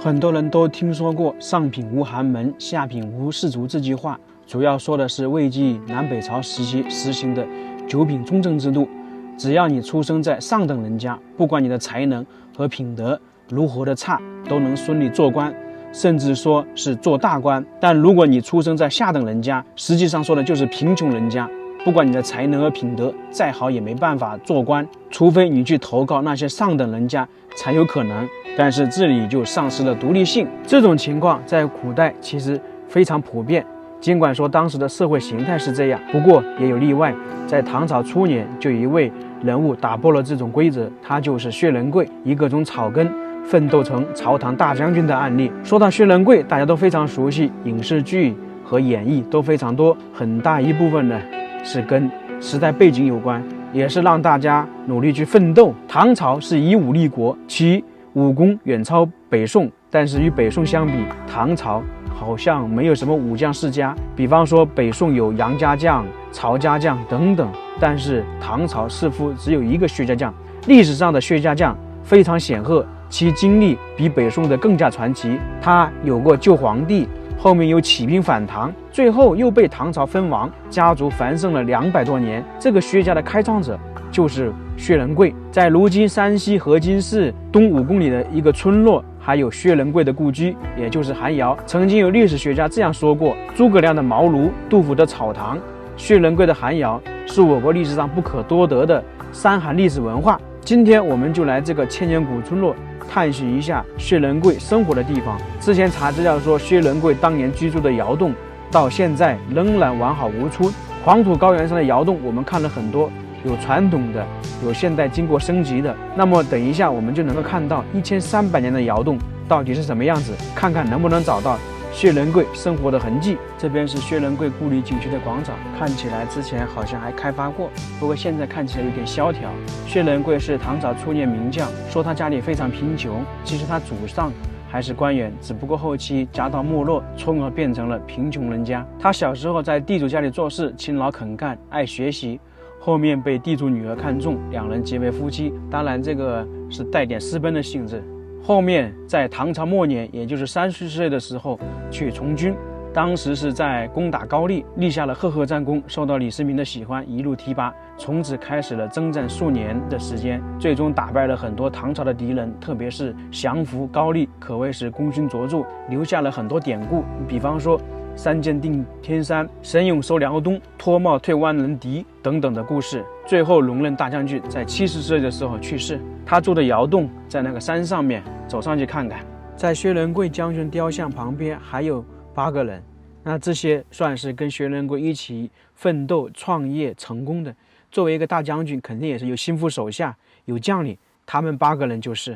很多人都听说过上品无寒门，下品无士族这句话，主要说的是魏晋南北朝时期实行的九品中正制度。只要你出生在上等人家，不管你的才能和品德如何的差，都能顺利做官，甚至说是做大官。但如果你出生在下等人家，实际上说的就是贫穷人家，不管你的才能和品德再好，也没办法做官，除非你去投靠那些上等人家才有可能。但是这里就丧失了独立性，这种情况在古代其实非常普遍。尽管说当时的社会形态是这样，不过也有例外。在唐朝初年，就有一位人物打破了这种规则，他就是薛仁贵，一个从草根奋斗成朝堂大将军的案例。说到薛仁贵，大家都非常熟悉，影视剧和演绎都非常多，很大一部分呢是跟时代背景有关，也是让大家努力去奋斗。唐朝是以武立国，其武功远超北宋，但是与北宋相比，唐朝好像没有什么武将世家。比方说北宋有杨家将、曹家将等等，但是唐朝似乎只有一个薛家将。历史上的薛家将非常显赫，其经历比北宋的更加传奇。他有过救皇帝，后面又起兵反唐，最后又被唐朝分王，家族繁盛了200多年。这个薛家的开创者就是薛仁贵。在如今山西河津市东5公里的一个村落，还有薛仁贵的故居，也就是韩窑。曾经有历史学家这样说过：诸葛亮的茅庐，杜甫的草堂，薛仁贵的韩窑，是我国历史上不可多得的山韩历史文化。今天我们就来这个千年古村落探寻一下薛仁贵生活的地方。之前查资料说，薛仁贵当年居住的窑洞到现在仍然完好无缺。黄土高原上的窑洞我们看了很多，有传统的，有现代经过升级的。那么等一下我们就能够看到1300年的窑洞到底是什么样子，看看能不能找到薛仁贵生活的痕迹。这边是薛仁贵故里景区的广场，看起来之前好像还开发过，不过现在看起来有点萧条。薛仁贵是唐朝初年名将，说他家里非常贫穷，其实他祖上还是官员，只不过后期家道没落，从而变成了贫穷人家。他小时候在地主家里做事，勤劳肯干，爱学习，后面被地主女儿看中，两人结为夫妻。当然这个是带点私奔的性质。后面在唐朝末年，也就是30岁的时候去从军，当时是在攻打高丽，立下了赫赫战功，受到李世民的喜欢，一路提拔，从此开始了征战数年的时间，最终打败了很多唐朝的敌人，特别是降服高丽，可谓是功勋卓著，留下了很多典故。比方说三箭定天山、神勇收辽东、脱帽退万人敌等等的故事。最后荣任大将军，在70岁的时候去世。他住的窑洞在那个山上面，走上去看看。在薛仁贵将军雕像旁边还有8个人，那这些算是跟薛仁贵一起奋斗创业成功的。作为一个大将军，肯定也是有心腹手下，有将领，他们8个人就是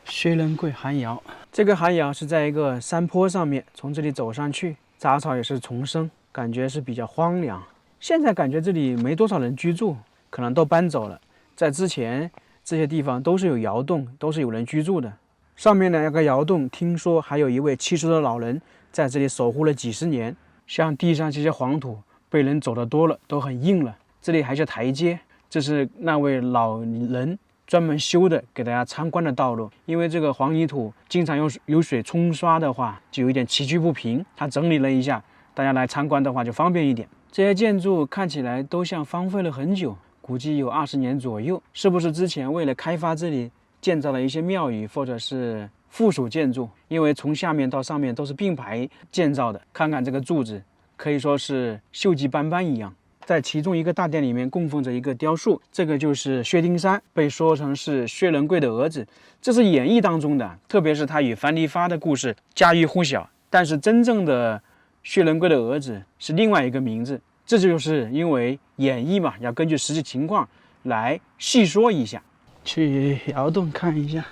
薛仁贵韩窑。这个韩窑是在一个山坡上面，从这里走上去，杂草也是丛生，感觉是比较荒凉。现在感觉这里没多少人居住，可能都搬走了。在之前这些地方都是有窑洞，都是有人居住的。上面的那个窑洞，听说还有一位70岁的老人在这里守护了几十年。像地上这些黄土被人走得多了，都很硬了。这里还是台阶，这是那位老人专门修的，给大家参观的道路。因为这个黄泥土经常有水冲刷的话，就有一点崎岖不平，他整理了一下，大家来参观的话就方便一点。这些建筑看起来都像荒废了很久，估计有20年左右。是不是之前为了开发这里建造了一些庙宇或者是附属建筑？因为从下面到上面都是并排建造的，看看这个柱子可以说是锈迹斑斑一样。在其中一个大殿里面供奉着一个雕塑，这个就是薛丁山，被说成是薛仁贵的儿子，这是演义当中的，特别是他与樊梨发的故事家喻户晓。但是真正的薛仁贵的儿子是另外一个名字，这就是因为演绎嘛，要根据实际情况来细说一下。去窑洞看一下，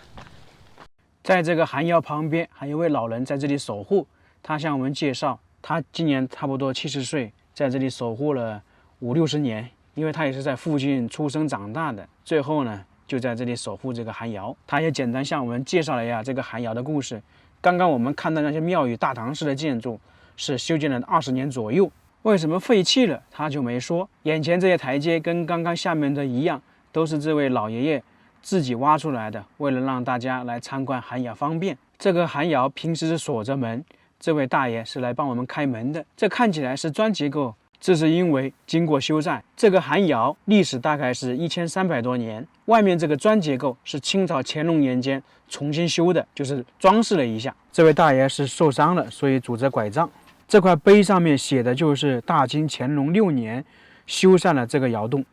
在这个寒窑旁边还有一位老人在这里守护，他向我们介绍，他今年差不多70岁，在这里守护了50-60年，因为他也是在附近出生长大的，最后呢就在这里守护这个寒窑。他也简单向我们介绍了一下这个寒窑的故事。刚刚我们看到那些庙宇大唐式的建筑是修建了20年左右，为什么废弃了他就没说。眼前这些台阶跟刚刚下面的一样，都是这位老爷爷自己挖出来的，为了让大家来参观寒窑方便。这个寒窑平时是锁着门，这位大爷是来帮我们开门的。这看起来是砖结构，这是因为经过修缮。这个寒窑历史大概是1300多年，外面这个砖结构是清朝乾隆年间重新修的，就是装饰了一下。这位大爷是受伤了，所以拄着拐杖。这块碑上面写的就是大清乾隆6年修缮了这个窑洞。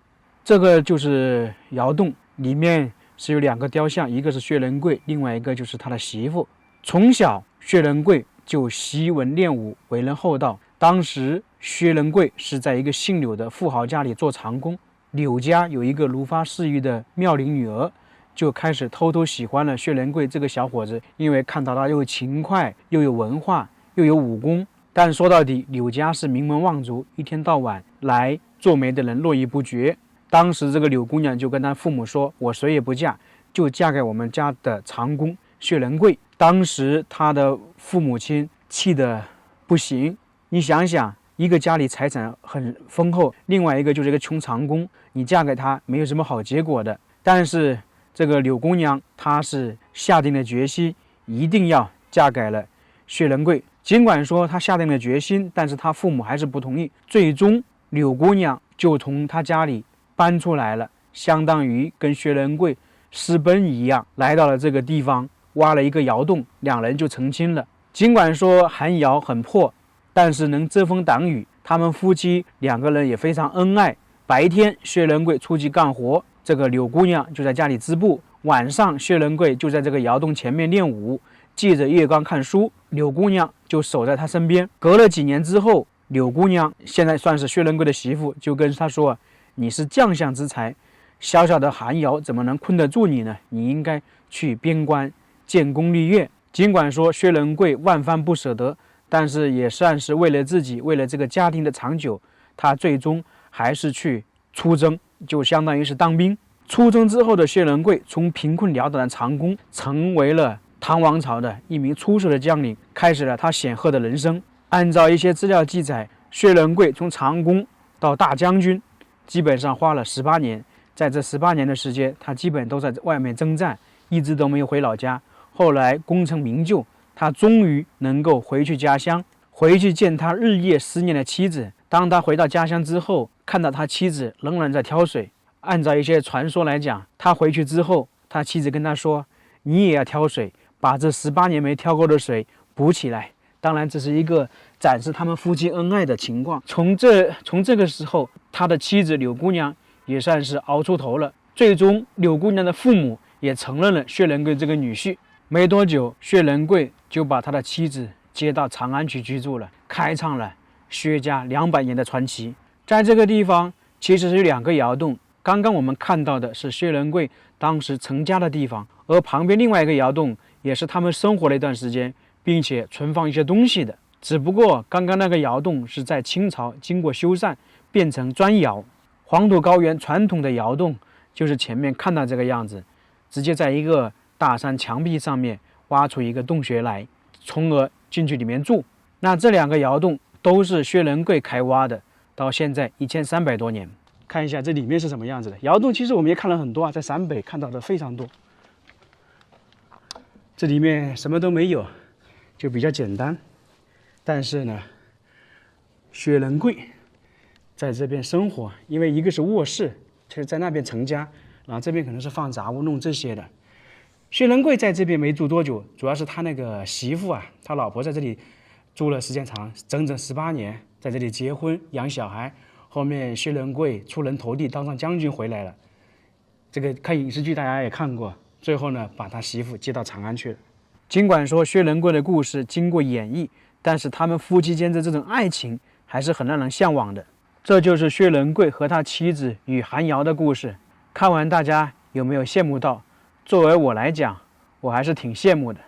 这个就是窑洞，里面是有2个雕像，一个是薛仁贵，另外一个就是他的媳妇。从小薛仁贵就习文练武，为人厚道。当时薛仁贵是在一个姓柳的富豪家里做长工，柳家有一个如发似玉的妙龄女儿，就开始偷偷喜欢了薛仁贵这个小伙子，因为看到他又勤快又有文化又有武功。但说到底，柳家是名门望族，一天到晚来做媒的人络绎不绝。当时这个柳姑娘就跟她父母说，我谁也不嫁，就嫁给我们家的长工薛仁贵。当时她的父母亲气得不行，你想想，一个家里财产很丰厚，另外一个就是一个穷长工，你嫁给他没有什么好结果的。但是这个柳姑娘她是下定了决心，一定要嫁给了薛仁贵。尽管说她下定了决心，但是她父母还是不同意。最终柳姑娘就从她家里搬出来了，相当于跟薛仁贵私奔一样，来到了这个地方，挖了一个窑洞，两人就成亲了。尽管说寒窑很破，但是能遮风挡雨，他们夫妻2个人也非常恩爱。白天薛仁贵出去干活，这个柳姑娘就在家里织布，晚上薛仁贵就在这个窑洞前面练武，借着月光看书，柳姑娘就守在他身边。隔了几年之后，柳姑娘现在算是薛仁贵的媳妇，就跟他说，你是将相之才，小小的寒窑怎么能困得住你呢？你应该去边关建功立业。尽管说薛仁贵万般不舍得，但是也算是为了自己，为了这个家庭的长久，他最终还是去出征，就相当于是当兵。出征之后的薛仁贵从贫困潦倒的长工成为了唐王朝的一名出色的将领，开始了他显赫的人生。按照一些资料记载，薛仁贵从长工到大将军基本上花了18年，在这18年的时间，他基本都在外面征战，一直都没有回老家。后来功成名就，他终于能够回去家乡，回去见他日夜思念的妻子。当他回到家乡之后，看到他妻子仍然在挑水。按照一些传说来讲，他回去之后，他妻子跟他说，你也要挑水，把这18年没挑过的水补起来。当然这是一个展示他们夫妻恩爱的情况。从这个时候，他的妻子柳姑娘也算是熬出头了。最终柳姑娘的父母也承认了薛仁贵这个女婿。没多久，薛仁贵就把他的妻子接到长安去居住了，开创了薛家200年的传奇。在这个地方其实是有2个窑洞，刚刚我们看到的是薛仁贵当时成家的地方，而旁边另外一个窑洞也是他们生活了一段时间，并且存放一些东西的。只不过刚刚那个窑洞是在清朝经过修缮变成砖窑。黄土高原传统的窑洞就是前面看到这个样子，直接在一个大山墙壁上面挖出一个洞穴来，从而进去里面住。那这2个窑洞都是薛仁贵开挖的，到现在1300多年。看一下这里面是什么样子的。窑洞其实我们也看了很多啊，在陕北看到的非常多。这里面什么都没有，就比较简单。但是呢，薛仁贵在这边生活，因为一个是卧室，就是在那边成家，然后这边可能是放杂物弄这些的。薛仁贵在这边没住多久，主要是他那个媳妇啊，他老婆在这里住了时间长，整整18年，在这里结婚养小孩。后面薛仁贵出人头地，当上将军回来了。这个看影视剧大家也看过。最后呢，把他媳妇接到长安去了。尽管说薛仁贵的故事经过演绎，但是他们夫妻间的这种爱情还是很让人向往的。这就是薛仁贵和他妻子与寒窑的故事。看完大家有没有羡慕到？作为我来讲，我还是挺羡慕的。